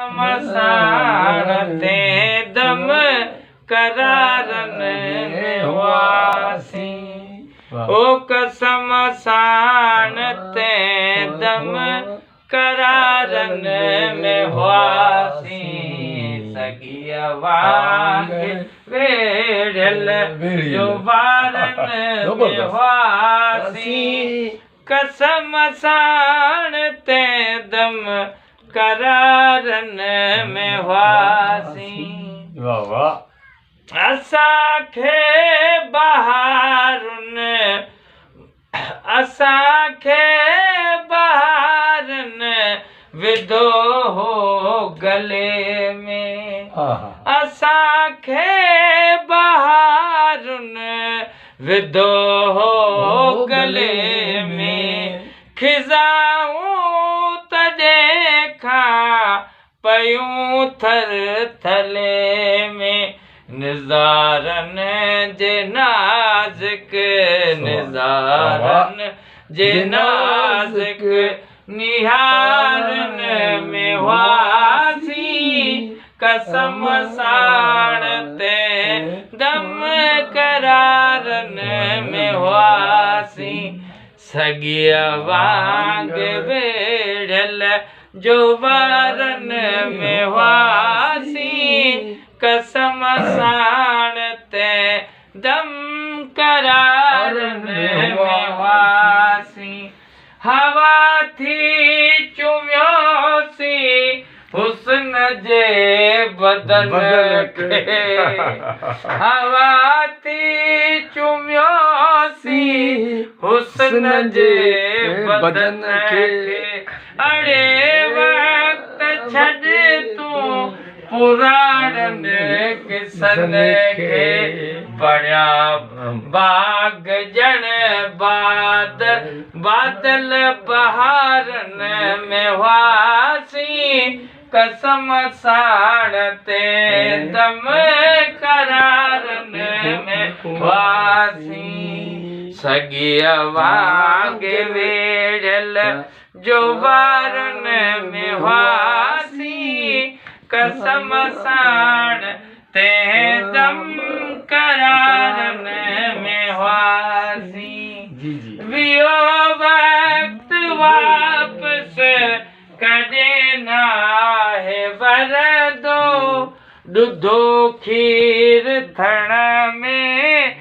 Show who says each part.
Speaker 1: शमशान ते दम करारन में वासी। ओ शमशान ते दम करारन में वासी। सगिया वाग वेड़ल जो बारन में वासी। शमशान ते दम करारन में वासी।
Speaker 2: वाह वाह।
Speaker 1: असांखे बहारुन असांखे बहारन विधो हो गले में। असांखे बहारुन विधो हो गले में। खिज़ाऊं तजे खां पयूं थर थले में। निज़ारन जे नाज़िक निज़ारन जे नाज़िक निहारन में वासी। शमशान ते दम करारन में वासी। सगिया वांग वेड़ल जो बारन में वासी। शमशान ते दम करारन में वासी। हवा थी चुम्योसी हुस्न जे बदन के। हवा थी चुम्योसी हुस्न जे बदन के। अड़े वक्त छड़ तू पुराणन किसन के। बड़ा बाग जन बादल बहारन में वासी। शमशान ते दम करारन में वासी। सगिया वाग वेड़ल जो बारन में वासी। शमशान ते दम करारन में वासी। वियो वक्त वापस कदे ना है वरदो। दूधो खीर थण में